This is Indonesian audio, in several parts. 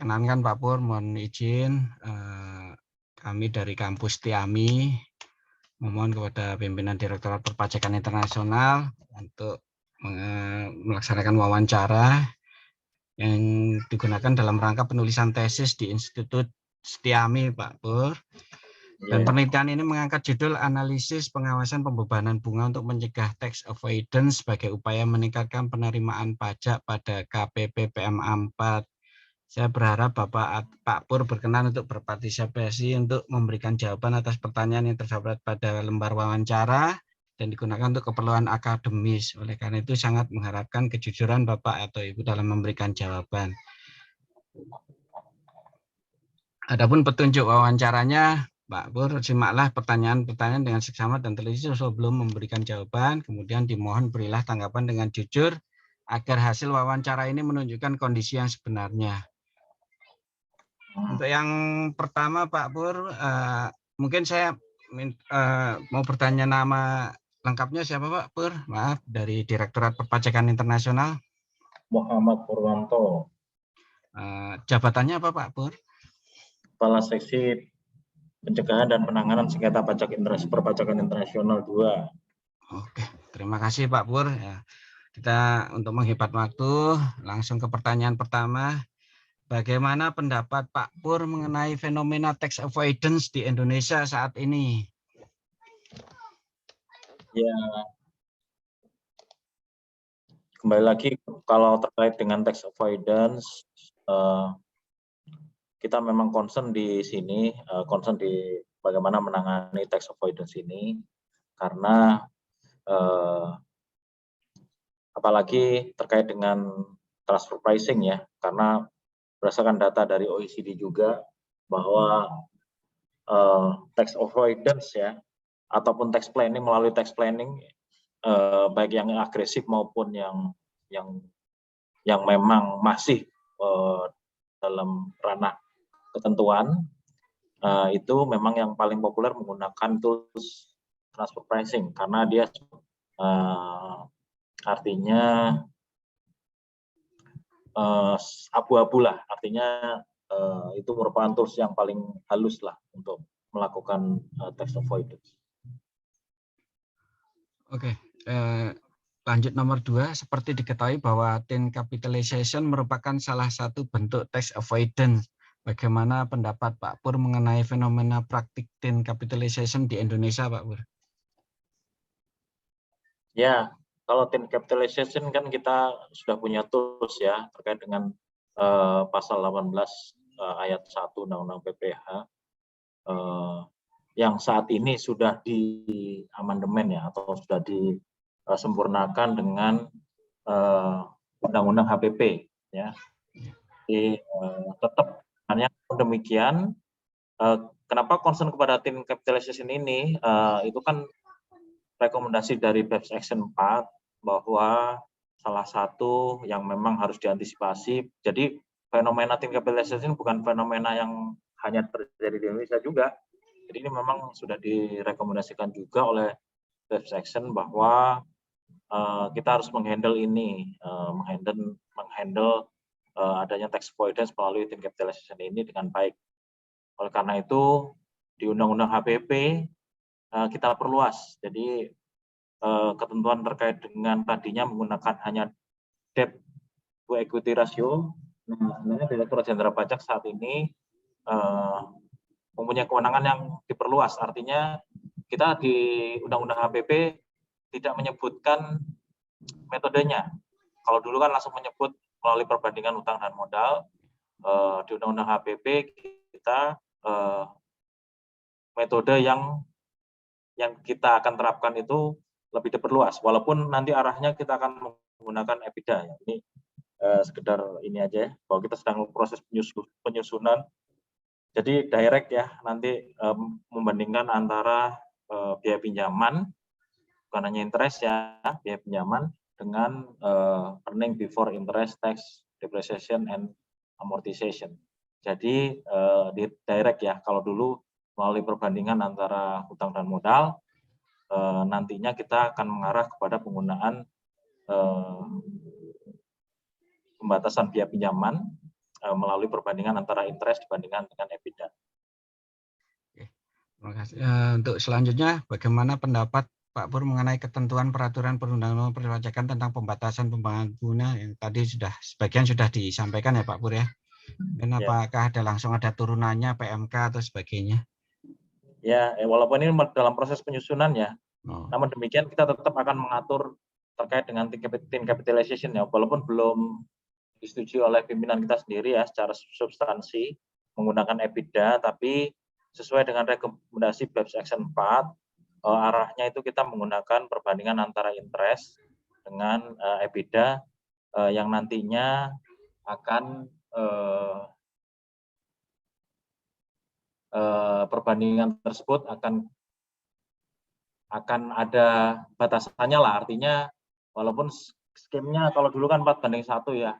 Perkenankan Pak Pur, mohon izin kami dari kampus Tiami memohon kepada pimpinan Direktorat Perpajakan Internasional untuk melaksanakan wawancara yang digunakan dalam rangka penulisan tesis di Institut Setiami, Pak Pur. Dan penelitian ini mengangkat judul analisis pengawasan pembebanan bunga untuk mencegah tax avoidance sebagai upaya meningkatkan penerimaan pajak pada KPP PMA 4. Saya berharap Pak Pur berkenan untuk berpartisipasi untuk memberikan jawaban atas pertanyaan yang terdapat pada lembar wawancara dan digunakan untuk keperluan akademis. Oleh karena itu sangat mengharapkan kejujuran Bapak atau Ibu dalam memberikan jawaban. Adapun petunjuk wawancaranya, Pak Pur, simaklah pertanyaan-pertanyaan dengan seksama dan teliti sebelum memberikan jawaban. Kemudian dimohon berilah tanggapan dengan jujur agar hasil wawancara ini menunjukkan kondisi yang sebenarnya. Untuk yang pertama Pak Pur, mungkin saya mau bertanya nama lengkapnya siapa Pak Pur? Maaf, dari Direktorat Perpajakan Internasional. Muhammad Purwanto. Jabatannya apa Pak Pur? Kepala Seksi Pencegahan dan Penanganan Sengketa Pajak Perpajakan Internasional 2. Oke, terima kasih Pak Pur. Ya, kita untuk menghemat waktu langsung ke pertanyaan pertama. Bagaimana pendapat Pak Pur mengenai fenomena tax avoidance di Indonesia saat ini? Ya, kembali lagi kalau terkait dengan tax avoidance, kita memang concern di sini, concern di bagaimana menangani tax avoidance ini, karena apalagi terkait dengan transfer pricing ya, karena berdasarkan data dari OECD juga bahwa tax avoidance ya ataupun tax planning melalui tax planning baik yang agresif maupun yang memang masih dalam ranah ketentuan itu memang yang paling populer menggunakan tools transfer pricing karena dia artinya abu-abu lah, artinya itu merupakan tools yang paling halus lah untuk melakukan tax avoidance. Oke, lanjut nomor 2, seperti diketahui bahwa tin capitalization merupakan salah satu bentuk tax avoidance. Bagaimana pendapat Pak Pur mengenai fenomena praktik tin capitalization di Indonesia, Pak Pur? Ya, kalau tin capitalization kan kita sudah punya tools ya terkait dengan pasal 18 ayat 1 Undang-Undang PPH yang saat ini sudah di amandemen ya atau sudah disempurnakan dengan Undang-Undang HPP ya. Jadi tetap hanya demikian. Kenapa concern kepada tin capitalization ini? Itu kan rekomendasi dari BEPS Action 4 bahwa salah satu yang memang harus diantisipasi. Jadi fenomena tin capitalization bukan fenomena yang hanya terjadi di Indonesia juga. Jadi ini memang sudah direkomendasikan juga oleh BEPS Action bahwa kita harus menghandle ini, menghandle adanya tax avoidance melalui tin capitalization ini dengan baik. Oleh karena itu di Undang-Undang HPP kita perluas. Jadi ketentuan terkait dengan tadinya menggunakan hanya debt to equity ratio. Nah, sebenarnya Direktur Jenderal Pajak saat ini mempunyai kewenangan yang diperluas. Artinya kita di Undang-Undang HPP tidak menyebutkan metodenya. Kalau dulu kan langsung menyebut melalui perbandingan utang dan modal. Di Undang-Undang HPP kita metode yang kita akan terapkan itu lebih diperluas. Walaupun nanti arahnya kita akan menggunakan EBITDA. Ya. Ini sekedar ini aja bahwa kita sedang proses penyusunan. Jadi direct ya nanti membandingkan antara biaya pinjaman, bukan hanya interest ya, biaya pinjaman dengan earning before interest, tax, depreciation, and amortization. Jadi di direct ya, kalau dulu melalui perbandingan antara hutang dan modal, nantinya kita akan mengarah kepada penggunaan pembatasan biaya pinjaman melalui perbandingan antara interest dibandingkan dengan EBITDA. Terima kasih. Untuk selanjutnya, bagaimana pendapat Pak Pur mengenai ketentuan peraturan perundang-undangan perpajakan tentang pembatasan pembangunan guna yang tadi sebagian sudah disampaikan ya Pak Pur ya. Dan apakah langsung ada turunannya PMK atau sebagainya? Ya, walaupun ini dalam proses penyusunan ya, namun demikian kita tetap akan mengatur terkait dengan tin capitalization ya, walaupun belum disetujui oleh pimpinan kita sendiri ya secara substansi menggunakan EBITDA, tapi sesuai dengan rekomendasi BEPS Action 4, arahnya itu kita menggunakan perbandingan antara interest dengan EBITDA yang nantinya akan perbandingan tersebut akan ada batasannya lah, artinya walaupun skemnya kalau dulu kan 4:1 ya,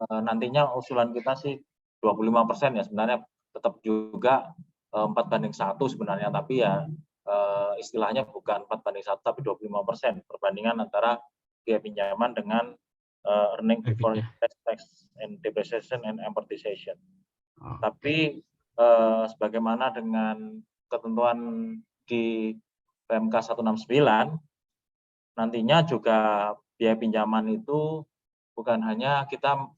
nantinya usulan kita sih 25% ya, sebenarnya tetap juga 4:1 sebenarnya, tapi ya istilahnya bukan 4:1 tapi 25% perbandingan antara biaya pinjaman dengan earning before interest, tax and depreciation and amortization. Tapi sebagaimana dengan ketentuan di PMK 169, nantinya juga biaya pinjaman itu bukan hanya kita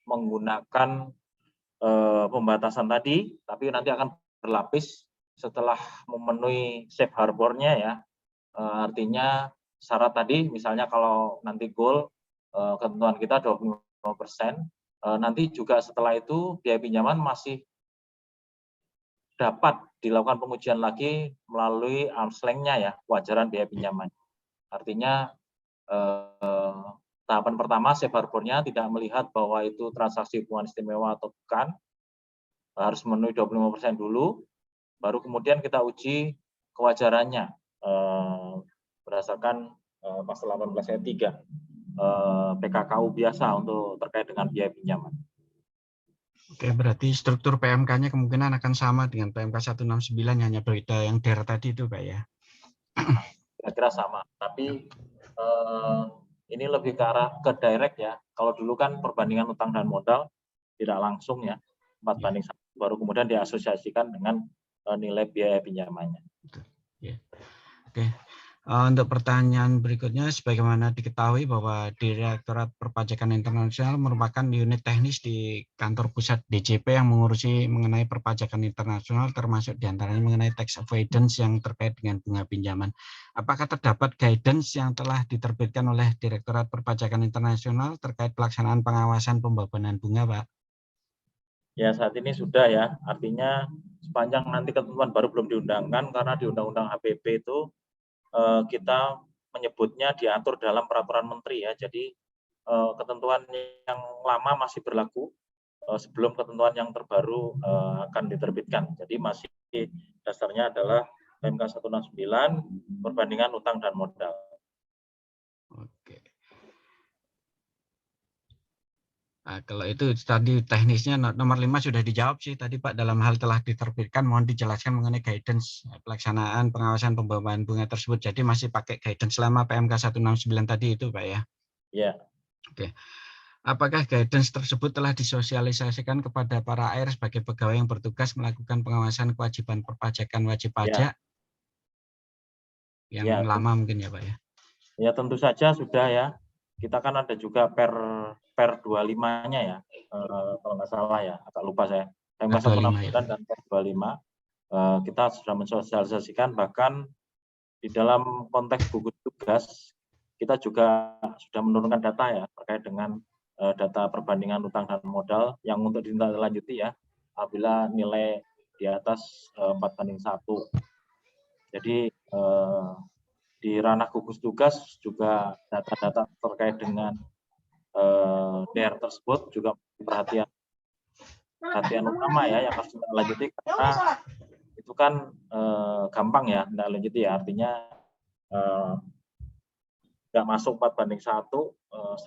menggunakan pembatasan tadi, tapi nanti akan berlapis setelah memenuhi safe harbor-nya ya. Artinya syarat tadi, misalnya kalau nanti goal ketentuan kita 25%, nanti juga setelah itu biaya pinjaman masih dapat dilakukan pengujian lagi melalui arm's length-nya ya, kewajaran biaya pinjaman. Artinya tahapan pertama safe harbor-nya tidak melihat bahwa itu transaksi hubungan istimewa atau bukan, harus memenuhi 25% dulu, baru kemudian kita uji kewajarannya berdasarkan pasal 18 ayat 3 PKKU biasa untuk terkait dengan biaya pinjaman. Oke, berarti struktur PMK-nya kemungkinan akan sama dengan PMK 169, hanya beda yang DER tadi itu Pak ya? Kira-kira sama, tapi ini lebih ke arah ke direct ya. Kalau dulu kan perbandingan utang dan modal tidak langsung ya, 4:1, baru kemudian diasosiasikan dengan nilai biaya pinjamannya. Oke. Untuk pertanyaan berikutnya, sebagaimana diketahui bahwa Direktorat Perpajakan Internasional merupakan unit teknis di kantor pusat DJP yang mengurusi mengenai perpajakan internasional, termasuk diantaranya mengenai tax avoidance yang terkait dengan bunga pinjaman. Apakah terdapat guidance yang telah diterbitkan oleh Direktorat Perpajakan Internasional terkait pelaksanaan pengawasan pembebanan bunga, Pak? Ya, saat ini sudah ya, artinya sepanjang nanti ketentuan baru belum diundangkan, karena di Undang-Undang HPP itu kita menyebutnya diatur dalam peraturan menteri ya, jadi ketentuan yang lama masih berlaku sebelum ketentuan yang terbaru akan diterbitkan. Jadi masih dasarnya adalah PMK 169 perbandingan utang dan modal. Oke. Nah, kalau itu tadi teknisnya nomor 5 sudah dijawab sih tadi Pak, dalam hal telah diterbitkan, mohon dijelaskan mengenai guidance pelaksanaan pengawasan pembebanan bunga tersebut. Jadi masih pakai guidance selama PMK 169 tadi itu Pak ya? Iya. Oke. Apakah guidance tersebut telah disosialisasikan kepada para AR sebagai pegawai yang bertugas melakukan pengawasan kewajiban perpajakan wajib pajak yang lama mungkin ya Pak ya? Ya tentu saja sudah ya. Kita kan ada juga per 25-nya ya, kalau nggak salah ya, agak lupa saya. PMK 169 dan per 25. Kita sudah mensosialisasikan, bahkan di dalam konteks gugus tugas kita juga sudah menurunkan data ya terkait dengan data perbandingan utang dan modal yang untuk ditindaklanjuti ya apabila nilai di atas 4:1. Jadi di ranah gugus tugas juga data-data terkait dengan DER tersebut juga perhatian utama ya yang harus ditindaklanjuti, karena itu kan gampang ya ditindaklanjuti ya, artinya nggak masuk 4:1,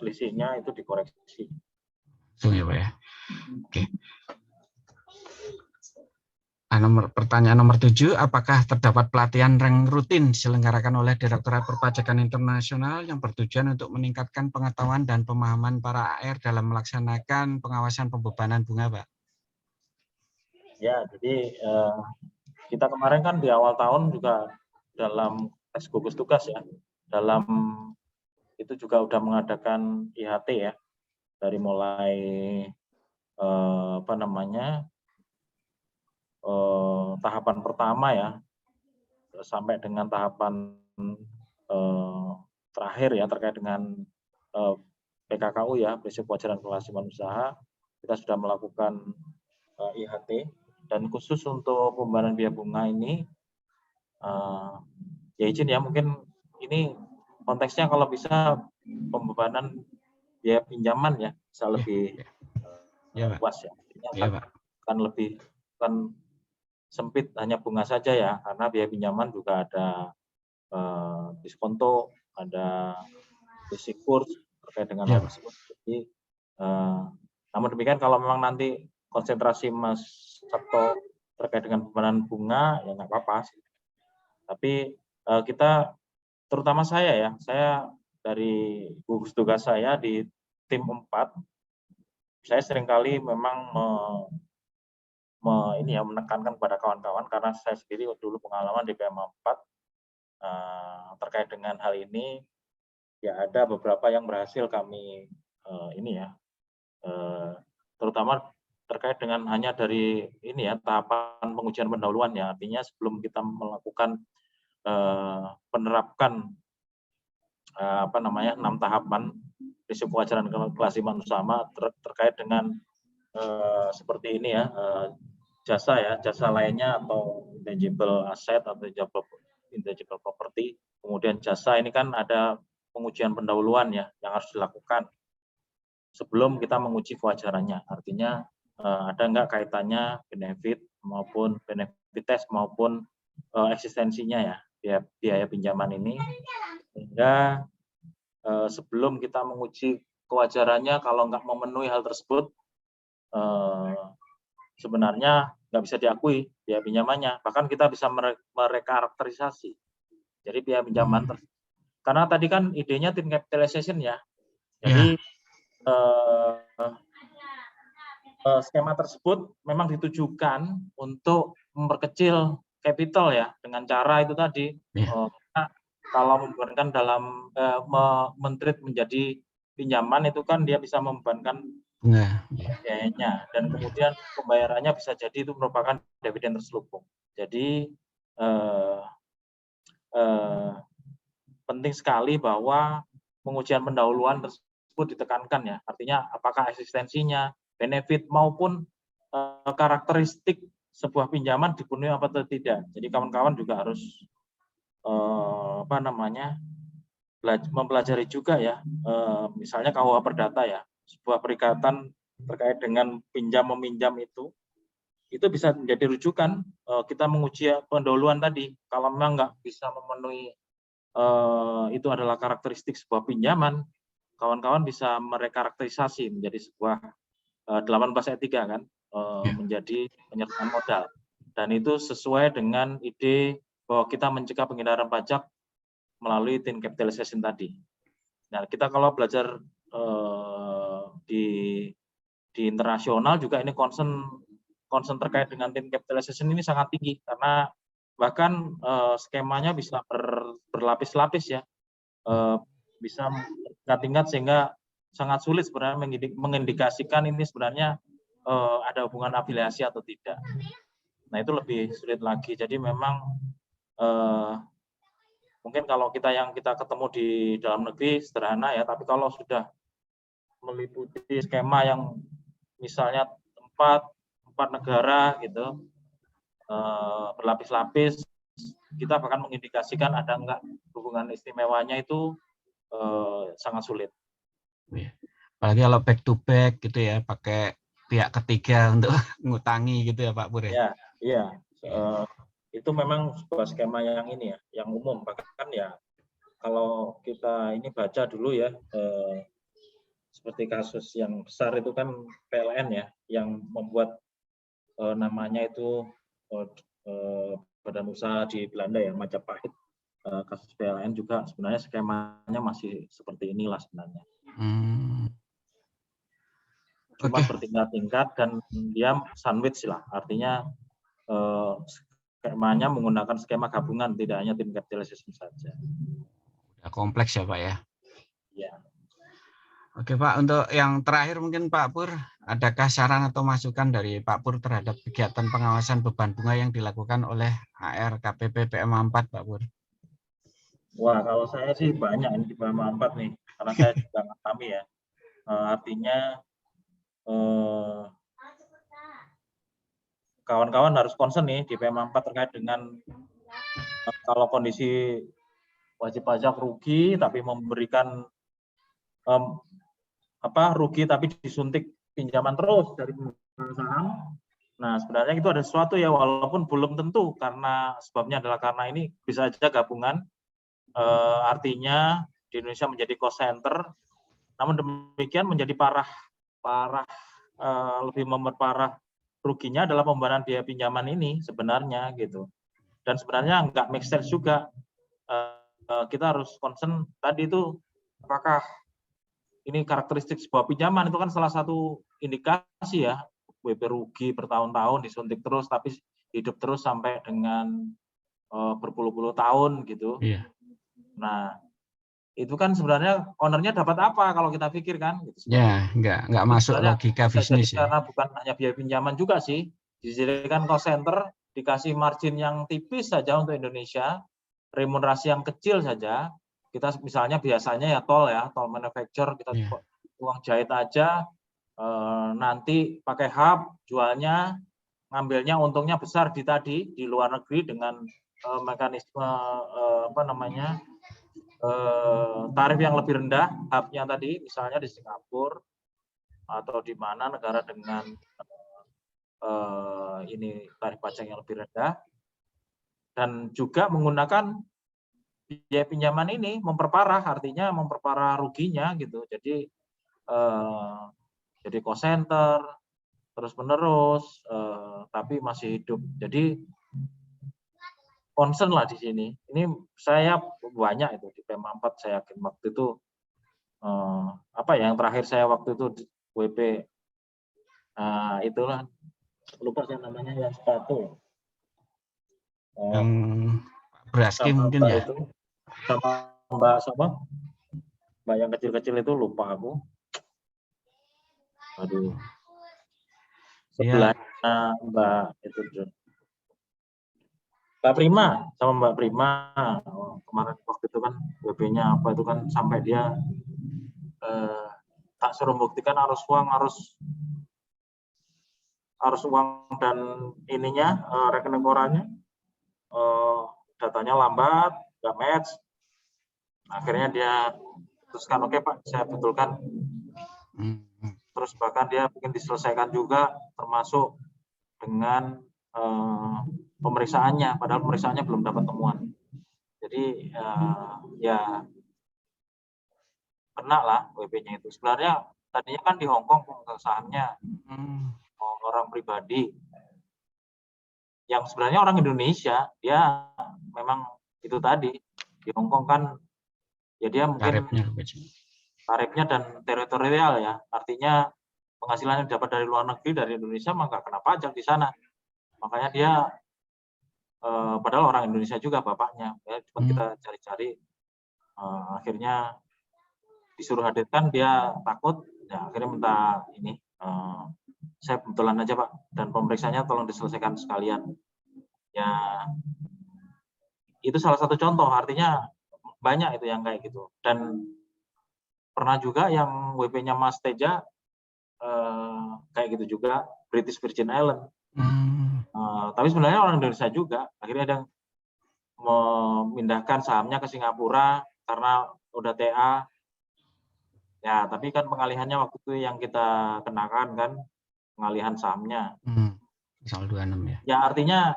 selisihnya itu dikoreksi. Ya, Pak ya. Oke. Pertanyaan nomor 7, apakah terdapat pelatihan rank rutin diselenggarakan oleh Direktorat Perpajakan Internasional yang bertujuan untuk meningkatkan pengetahuan dan pemahaman para AR dalam melaksanakan pengawasan pembebanan bunga, Pak? Ya, jadi kita kemarin kan di awal tahun juga dalam tes gugus tugas ya, dalam itu juga udah mengadakan IHT ya, dari mulai tahapan pertama ya, sampai dengan tahapan terakhir ya terkait dengan PKKU ya, prinsip kewajaran kewajiban usaha. Kita sudah melakukan IHT dan khusus untuk pembayaran biaya bunga ini ya izin ya, mungkin ini konteksnya kalau bisa pembebanan biaya pinjaman ya bisa lebih luas ya. Ya, Pak. Kan sempit hanya bunga saja ya, karena biaya pinjaman juga ada diskonto, ada basic course terkait dengan hal tersebut. Jadi, namun demikian kalau memang nanti konsentrasi Mas Sabto terkait dengan pembayaran bunga ya nggak apa-apa sih. Tapi kita, terutama saya dari gugus tugas saya di tim 4, saya seringkali memang menekankan kepada kawan-kawan karena saya sendiri dulu pengalaman di PMA 4 terkait dengan hal ini. Ya ada beberapa yang berhasil kami terutama terkait dengan hanya dari ini ya tahapan pengujian pendahuluan ya, artinya sebelum kita melakukan penerapkan 6 tahapan prinsip kewajaran kewajiban usaha terkait dengan seperti ini ya, jasa lainnya atau intangible asset atau intangible property. Kemudian jasa ini kan ada pengujian pendahuluan ya yang harus dilakukan sebelum kita menguji kewajarannya. Artinya ada nggak kaitannya benefit test maupun eksistensinya ya biaya pinjaman ini, sehingga sebelum kita menguji kewajarannya kalau nggak memenuhi hal tersebut sebenarnya nggak bisa diakui biaya pinjamannya, bahkan kita bisa merekarakterisasi. Jadi biaya pinjaman karena tadi kan idenya tim capitalization ya. Jadi skema tersebut memang ditujukan untuk memperkecil capital ya dengan cara itu tadi. Kalau membebankan dalam men-treat menjadi pinjaman itu kan dia bisa membebankan biayanya dan kemudian pembayarannya bisa jadi itu merupakan dividen terselubung. Jadi penting sekali bahwa pengujian pendahuluan tersebut ditekankan ya, artinya apakah eksistensinya, benefit maupun karakteristik sebuah pinjaman dipenuhi apa atau tidak. Jadi kawan-kawan juga harus mempelajari juga ya, misalnya KUH Perdata ya, sebuah perikatan terkait dengan pinjam meminjam itu bisa menjadi rujukan kita menguji pendahuluan tadi. Kalau memang nggak bisa memenuhi itu adalah karakteristik sebuah pinjaman, kawan-kawan bisa merekarakterisasi menjadi sebuah 18 ayat 3 kan, menjadi penyertaan modal. Dan itu sesuai dengan ide bahwa kita mencegah penghindaran pajak melalui tin capitalization tadi. Nah, kita kalau belajar di internasional juga ini concern terkait dengan tin capitalization ini sangat tinggi karena bahkan skemanya bisa berlapis-lapis ya, bisa tingkat-tingkat sehingga sangat sulit sebenarnya mengindikasikan ini sebenarnya ada hubungan afiliasi atau tidak. Nah itu lebih sulit lagi. Jadi memang mungkin kalau kita ketemu di dalam negeri sederhana ya, tapi kalau sudah meliputi skema yang misalnya empat negara gitu, berlapis-lapis, kita bahkan mengindikasikan ada enggak hubungan istimewanya itu sangat sulit. Apalagi kalau back to back gitu ya, pakai pihak ketiga untuk ngutangi gitu ya Pak Pur ya? Iya. Itu memang sebuah skema yang ini ya, yang umum. Bahkan ya kalau kita ini baca dulu ya, seperti kasus yang besar itu kan PLN ya, yang membuat namanya itu badan usaha di Belanda ya, Majapahit. Kasus PLN juga sebenarnya skemanya masih seperti inilah sebenarnya. Cuma bertingkat-tingkat dan dia sandwich lah, artinya skemanya menggunakan skema gabungan, tidak hanya tim capitalization saja. Kompleks ya Pak ya? Ya. Oke Pak, untuk yang terakhir mungkin Pak Pur, adakah saran atau masukan dari Pak Pur terhadap kegiatan pengawasan beban bunga yang dilakukan oleh ARKPP PM4 Pak Pur? Wah, kalau saya sih banyak ini di PM4 nih, karena saya juga ngalami ya. Artinya kawan-kawan harus concern nih di PM4 terkait dengan kalau kondisi wajib pajak rugi tapi memberikan rugi tapi disuntik pinjaman terus dari pemegang saham. Nah, sebenarnya itu ada sesuatu ya, walaupun belum tentu karena sebabnya adalah karena ini bisa saja gabungan. Artinya di Indonesia menjadi cost center, namun demikian menjadi lebih memperparah ruginya adalah pembayaran biaya pinjaman ini sebenarnya gitu. Dan sebenarnya nggak make sense juga. Kita harus concern tadi itu apakah ini karakteristik sebuah pinjaman, itu kan salah satu indikasi ya, WP rugi bertahun-tahun disuntik terus tapi hidup terus sampai dengan berpuluh-puluh tahun gitu. Iya. Nah, itu kan sebenarnya ownernya dapat apa kalau kita pikir kan? Gitu. Ya, nggak masuk logika bisnis ya. Karena bukan hanya biaya pinjaman juga sih, dijadikan cost center, dikasih margin yang tipis saja untuk Indonesia, remunerasi yang kecil saja. Kita misalnya biasanya ya tol manufacture, kita uang jahit aja, nanti pakai hub, jualnya, ngambilnya untungnya besar di luar negeri dengan mekanisme tarif yang lebih rendah, hubnya tadi misalnya di Singapura atau di mana negara dengan ini tarif pajak yang lebih rendah, dan juga menggunakan biaya pinjaman ini memperparah, artinya memperparah ruginya gitu. Jadi cost center terus menerus, tapi masih hidup. Jadi concern lah di sini. Ini saya banyak itu di PM4, saya yakin waktu itu yang terakhir saya waktu itu di WP itulah lupa saya namanya yang sepatu. Yang Braski mungkin ya. Itu sama Mbak yang kecil-kecil itu lupa aku. Aduh. Sebelahnya Mbak itu Mbak Prima, sama Mbak Prima kemarin waktu itu kan WP-nya apa itu kan sampai dia tak suruh buktikan harus uang dan ininya rekening korannya datanya lambat, nggak match. Akhirnya dia teruskan oke Pak, saya betulkan. Terus bahkan dia ingin diselesaikan juga, termasuk dengan pemeriksaannya, padahal pemeriksaannya belum dapat temuan. Jadi ya kena lah WP-nya itu. Sebenarnya tadinya kan di Hong Kong sahamnya orang pribadi, yang sebenarnya orang Indonesia, dia memang itu tadi di Hong Kong kan ya dia mungkin tarifnya dan teritorial ya, artinya penghasilannya dapat dari luar negeri, dari Indonesia maka kena pajak di sana. Makanya dia padahal orang Indonesia juga bapaknya, ya, cuma kita cari-cari akhirnya disuruh hadirkan, dia takut, ya akhirnya minta ini saya betulan aja Pak, dan pemeriksaannya tolong diselesaikan sekalian. Ya itu salah satu contoh, artinya banyak itu yang kayak gitu. Dan pernah juga yang WP-nya Mas Teja kayak gitu juga, British Virgin Island. Tapi sebenarnya orang Indonesia juga, akhirnya ada yang memindahkan sahamnya ke Singapura karena udah TA. Ya, tapi kan pengalihannya waktu itu yang kita kenakan kan, pengalihan sahamnya. Pasal 26 ya. Ya artinya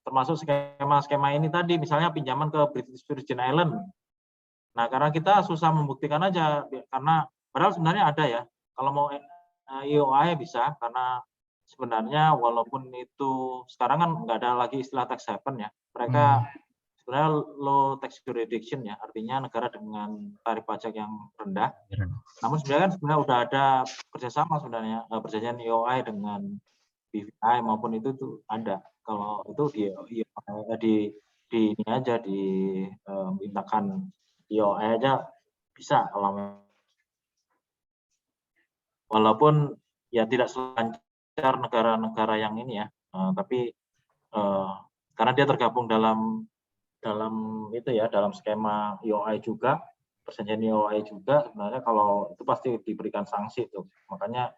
termasuk skema-skema ini tadi, misalnya pinjaman ke British Virgin Island. Nah, karena kita susah membuktikan aja, karena padahal sebenarnya ada ya. Kalau mau IOA bisa, karena sebenarnya walaupun itu sekarang kan nggak ada lagi istilah tax haven ya, mereka sebenarnya low tax jurisdiction ya, artinya negara dengan tarif pajak yang rendah. Namun sebenarnya udah ada kerjasama sebenarnya, perjanjian EOI dengan BVI maupun itu tuh ada. Kalau itu di ini aja mintakan EOI aja bisa kalau walaupun ya tidak selancar negara-negara yang ini ya, tapi karena dia tergabung dalam itu ya, dalam skema EOI juga, perjanjian EOI juga, sebenarnya kalau itu pasti diberikan sanksi tuh. Makanya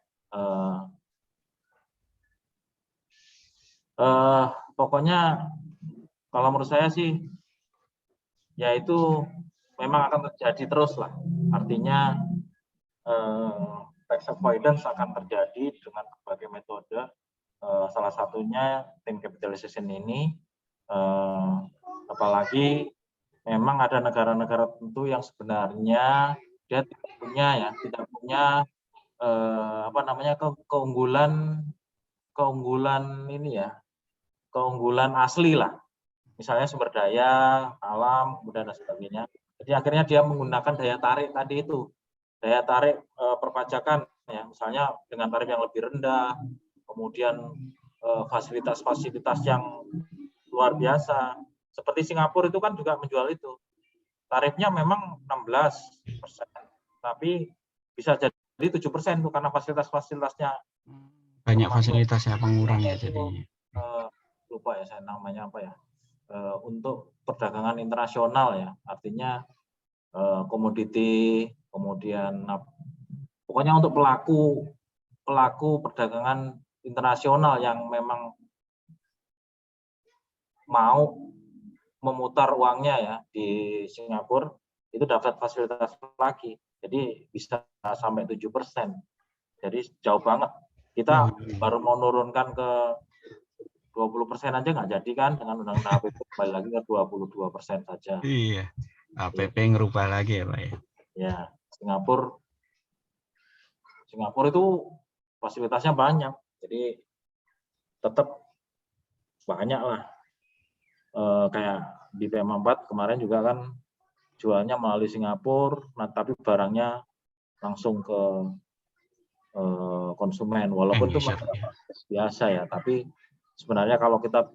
pokoknya kalau menurut saya sih ya itu memang akan terjadi terus lah. Artinya tax avoidance akan terjadi dengan berbagai metode. Salah satunya tim capitalization ini, apalagi memang ada negara-negara tertentu yang sebenarnya dia tidak punya keunggulan asli lah, misalnya sumber daya alam kemudian dan sebagainya. Jadi akhirnya dia menggunakan daya tarik tadi itu, daya tarik perpajakan ya, misalnya dengan tarif yang lebih rendah, kemudian fasilitas-fasilitas yang luar biasa. Seperti Singapura itu kan juga menjual itu. Tarifnya memang 16%, tapi bisa jadi 7% tuh karena fasilitas-fasilitasnya banyak fasilitas ya, pengurang ya jadinya. Lupa ya saya namanya apa ya. Untuk perdagangan internasional ya, artinya komoditi, kemudian pokoknya untuk pelaku perdagangan internasional yang memang mau memutar uangnya ya di Singapura itu dapat fasilitas lagi, jadi bisa sampai 7%. Jadi jauh banget. Kita baru mau nurunkan ke 20% aja nggak jadi kan, dengan undang-undang APP kembali lagi ke 22% saja. Iya, APP ngerubah lagi ya Pak ya. Ya, Singapura itu fasilitasnya banyak, jadi tetap banyak lah. Kayak di PM4 kemarin juga kan jualnya melalui Singapura, nah, tapi barangnya langsung ke konsumen, walaupun itu biasa ya, tapi sebenarnya kalau kita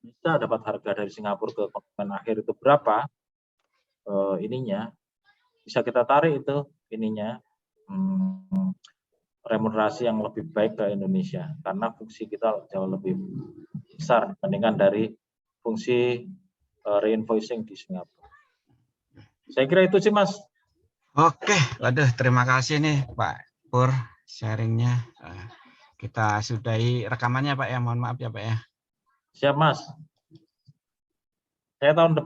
bisa dapat harga dari Singapura ke konsumen akhir itu berapa, ininya bisa kita tarik itu ininya remunerasi yang lebih baik ke Indonesia, karena fungsi kita jauh lebih besar dibandingkan dari fungsi reinvoicing di Singapura. Saya kira itu sih Mas. Oke, waduh terima kasih nih Pak Pur sharingnya. Kita sudahi rekamannya Pak ya, mohon maaf ya Pak ya. Siap Mas. Saya tahun depan